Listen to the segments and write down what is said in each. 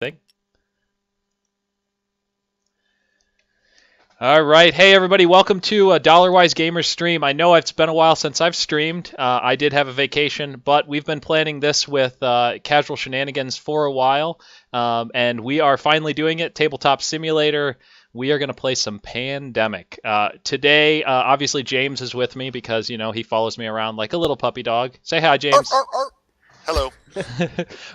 thing. All right. Hey, everybody. Welcome to a Dollarwise Gamers stream. I know it's been a while since I've streamed. I did have a vacation, but we've been planning this with Casual Shenanigans for a while, and we are finally doing it. Tabletop Simulator. We are going to play some Pandemic. Today, obviously, James is with me because, you know, he follows me around like a little puppy dog. Say hi, James. Arr, arr, arr. Hello.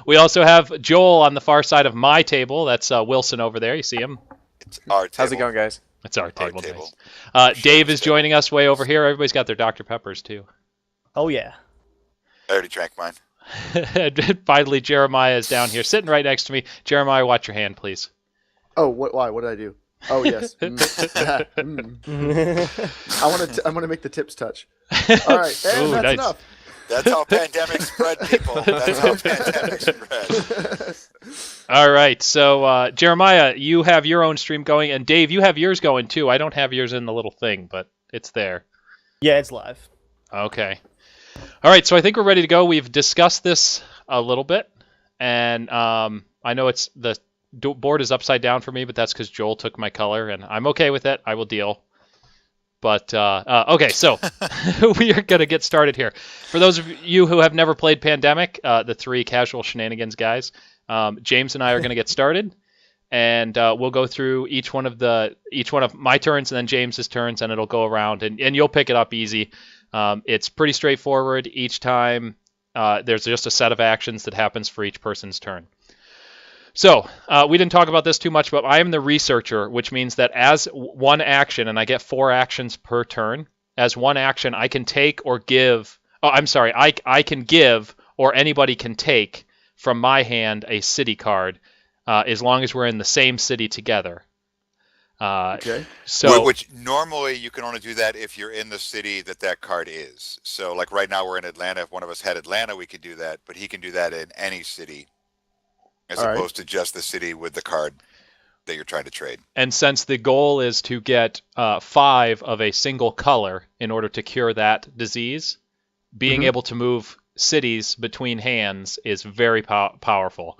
We also have Joel on the far side of my table. That's Wilson over there. You see him? It's our table. How's it going, guys? It's our table. table. Nice. Dave is joining us way over here. Everybody's got their Dr. Peppers, too. Oh, yeah. I already drank mine. Finally, Jeremiah is down here, sitting right next to me. Jeremiah, watch your hand, please. Oh, why? What did I do? Oh, yes. I want to make the tips touch. All right, and Ooh, that's nice. enough. That's how pandemic spread, people. That's how pandemic spread. All right, so Jeremiah, you have your own stream going, and Dave, you have yours going, too. I don't have yours in the little thing, but it's there. Yeah, it's live. Okay. All right, so I think we're ready to go. We've discussed this a little bit, and I know it's the board is upside down for me, but that's because Joel took my color, and I'm okay with it. I will deal. But, okay, so we are going to get started here. For those of you who have never played Pandemic, the three Casual Shenanigans guys, James and I are going to get started, and we'll go through each one of my turns and then James's turns, and it'll go around, and you'll pick it up easy. It's pretty straightforward. Each time, there's just a set of actions that happens for each person's turn. So, we didn't talk about this too much, but I am the researcher, which means that as one action, and I get 4 actions per turn, as one action I can take or give, I can give or anybody can take from my hand a city card, as long as we're in the same city together. Okay. So, Which normally you can only do that if you're in the city that card is. So like right now we're in Atlanta. If one of us had Atlanta, we could do that, but he can do that in any city as All opposed to just the city with the card that you're trying to trade. and since the goal is to get 5 of a single color in order to cure that disease, being able to move cities between hands is very powerful,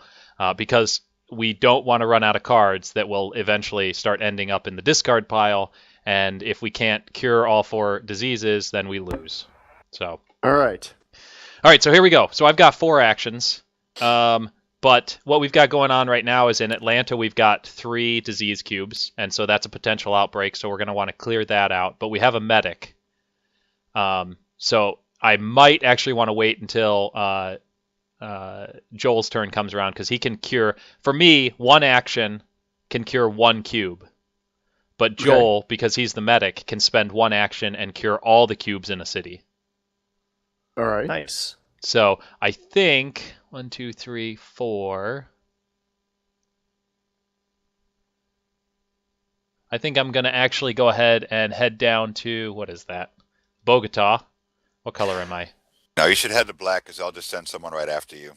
because we don't want to run out of cards that will eventually start ending up in the discard pile, and if we can't cure all 4 diseases, then we lose. So, All right. so here we go. So I've got 4 actions. But what we've got going on right now is in Atlanta, we've got 3 disease cubes, and so that's a potential outbreak, so we're going to want to clear that out. But we have a medic. So I might actually want to wait until Joel's turn comes around, because he can cure, for me, 1 action can cure 1 cube. But Joel, because he's the medic, can spend 1 action and cure all the cubes in a city. All right. Nice. So I think 1, 2, 3, 4. I think I'm going to actually go ahead and head down to, what is that? Bogota. What color am I? No, you should head to black because I'll just send someone right after you.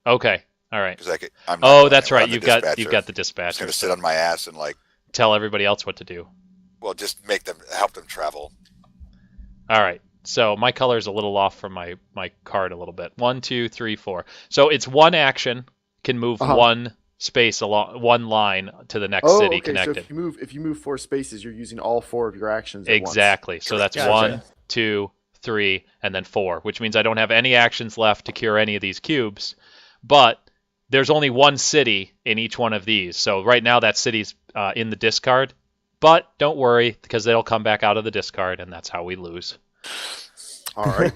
Okay. All right. Because I'm not Oh, going that's anywhere. right. I'm the You've got dispatcher. the I'm just dispatcher. going to sit on my ass and Tell everybody else what to do. well, just help them travel. All right. So my color is a little off from my card a little bit. 1, 2, 3, 4. So it's 1 action can move 1 space along 1 line to the next city okay. connected. So if you move 4 spaces, you're using all 4 of your actions at once. Exactly. So that's Gotcha. 1, 2, 3, and then 4, which means I don't have any actions left to cure any of these cubes. But there's only 1 city in each one of these. So right now that city's in the discard. But don't worry, because they'll come back out of the discard, and that's how we lose. All right.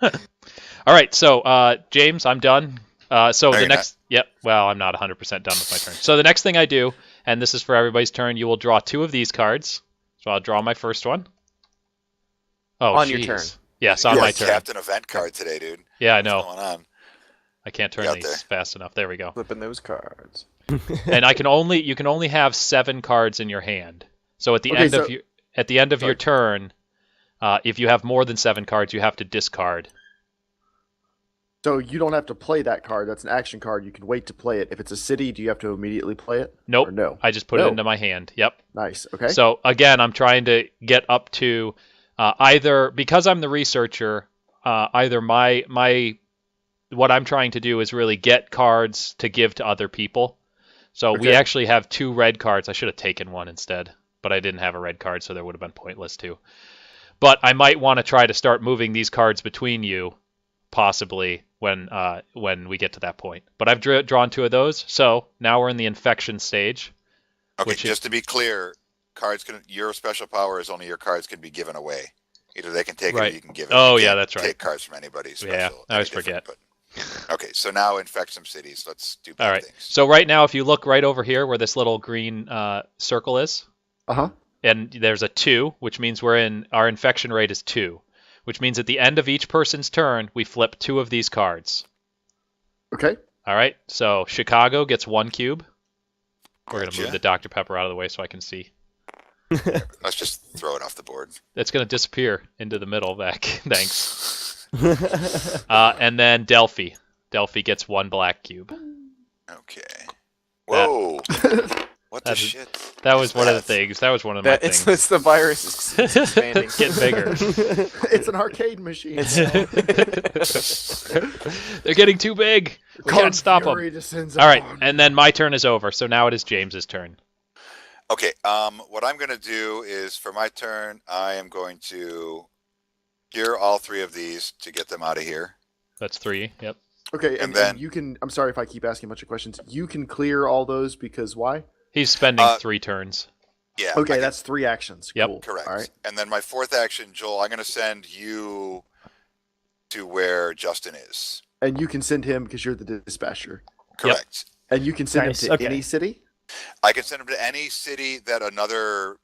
All right. So James, I'm done. So No, the you're next, well, I'm not 100% done with my turn. So the next thing I do, and this is for everybody's turn, you will draw 2 of these cards. So I'll draw my first one. Oh, On your jeez. turn. Yes, on You're my like turn. Captain Event card today, dude. Yeah, I What's know. going on? I can't turn Got these there. fast enough. There we go. Flipping those cards. And you can only have 7 cards in your hand. So at the end of your turn, if you have more than 7 cards, you have to discard. So you don't have to play that card. That's an action card. You can wait to play it. If it's a city, do you have to immediately play it? Nope. Or no. I just put it into my hand. Yep. Nice. Okay. So again, I'm trying to get up to either, because I'm the researcher, either what I'm trying to do is really get cards to give to other people. So we Okay. actually have 2 red cards. I should have taken one instead, but I didn't have a red card, so that would have been pointless too. But I might want to try to start moving these cards between you, possibly when we get to that point. But I've drawn 2 of those, so now we're in the infection stage. Okay, Which is- just to be clear, your special power is only your cards can be given away. Either they can take it or Right. you can give it. Oh, You yeah, can't that's right. Take cards from anybody special. Yeah, I always forget. But... Okay, so now infect some cities. Let's do bad All right. things. So right now, if you look right over here where this little green circle is, Uh-huh. and there's a 2, which means our infection rate is 2, which means at the end of each person's turn, we flip 2 of these cards. Okay. All right. So Chicago gets 1 cube. We're gonna Gotcha. move the Dr. Pepper out of the way so I can see. Let's just throw it off the board. It's gonna disappear into the middle back. Thanks. And then Delphi. Delphi gets 1 black cube. Okay. Whoa. What the That is- shit? That was one of the that? things. That was one of my That, things. it's the virus is expanding. Getting bigger. It's an arcade machine. They're getting too big. We Kung can't stop them. Fury descends All right, upon and then my turn is over. So now it is James's turn. Okay, what I'm going to do is for my turn, I am going to cure all 3 of these to get them out of here. That's 3. Yep. Okay, And then- and you can. I'm sorry if I keep asking a bunch of questions. You can clear all those because why? He's spending Uh, 3 turns. Yeah. I Okay, can- that's 3 actions. Yep. Cool. correct. All right. And then my 4th action, Joel, I'm going to send you to where Justin is. And you can send him because you're the dispatcher. Correct. And you can send Nice, him to okay. any city. I can send him to any city that another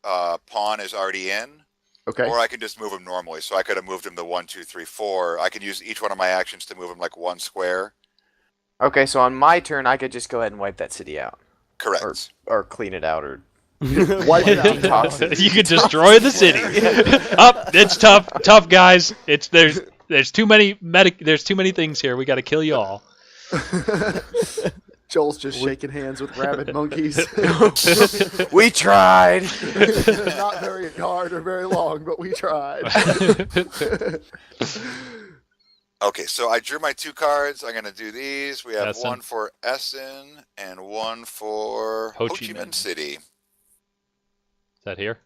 pawn is already in, Okay. or I can just move him normally. So I could have moved him to 1, 2, 3, 4. I could use each one of my actions to move him like 1 square. Okay, so on my turn, I could just go ahead and wipe that city out, Correct. or clean it out, or Wipe it out. Detox. You can destroy the city. Up, it's tough guys. There's too many There's too many things here. We got to kill you all. Joel's just shaking hands with rabid monkeys. we tried. Not very hard or very long, but we tried. Okay, so I drew my 2 cards. I'm going to do these. We have Essen. 1 for Essen and 1 for Ho Ho Chi Chi Minh. Minh City. Is that here?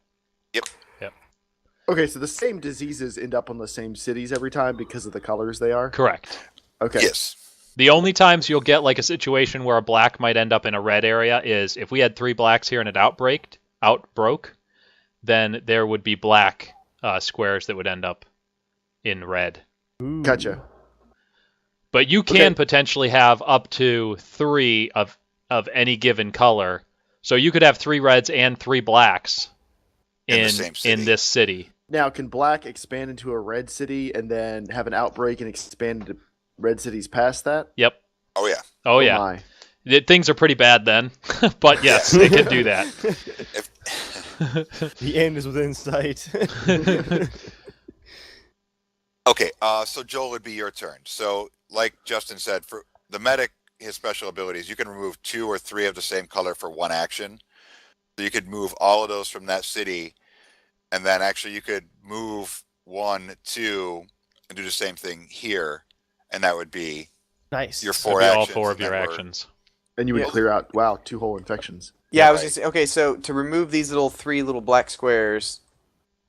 Okay, so the same diseases end up on the same cities every time because of the colors they are. Correct. Okay. Yes. The only times you'll get like a situation where a black might end up in a red area is if we had 3 blacks here and it outbroke, then there would be black squares that would end up in red. Gotcha. But you can Okay. potentially have up to 3 of any given color. So you could have 3 reds and 3 blacks In the same city. in this city. Now, can black expand into a red city and then have an outbreak and expand into red cities past that? Yep. Oh, yeah. Oh yeah. My. Things are pretty bad then. But yes, it can do that. The end is within sight. Okay, so Joel, would be your turn. So, like Justin said, for the medic, his special abilities, you can remove 2 or 3 of the same color for 1 action. So you could move all of those from that city, and then actually you could move 1, 2, and do the same thing here, and that would be Nice. your That'd 4 be actions. all 4 of and your then we're- actions. And you would Yeah. clear out, wow, 2 whole infections. Yeah, I was Right. just okay. So to remove these 3 little black squares,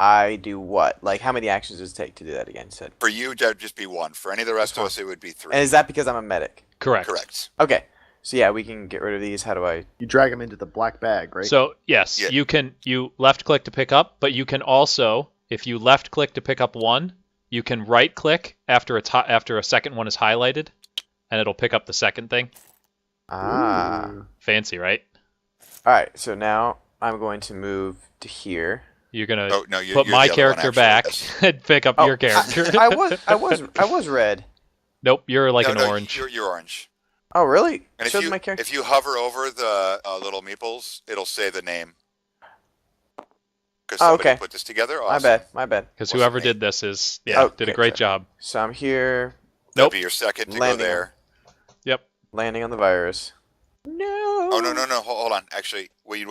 I do what? Like, how many actions does it take to do that again? You said. For you, that would just be 1. For any of the rest of us, it would be 3. And is that because I'm a medic? Correct. Correct. Okay. So yeah, we can get rid of these. How do I? You drag them into the black bag, right? So yes, Yeah. you left click to pick up, but you can also, if you left click to pick up 1, you can right click after after a second one is highlighted, and it'll pick up the second thing. Ah. Ooh. Fancy, right? All right. So now I'm going to move to here. You're gonna Oh, no, put you're my the other one, character actually, back yes. and pick up Oh, your character. I was red. Nope, you're like No, an no, orange. You're orange. Oh really? And Showed my character. if you hover over the little meeples, it'll say the name. Because Oh, somebody okay. put this together. My Awesome. bad. My bad. Because What's whoever the name? did this is Oh, did a okay, great sorry. job. So I'm here, That'll Nope. be your second to Landing go there. Yep. landing on the virus. No. Oh no. Hold on. Actually, what you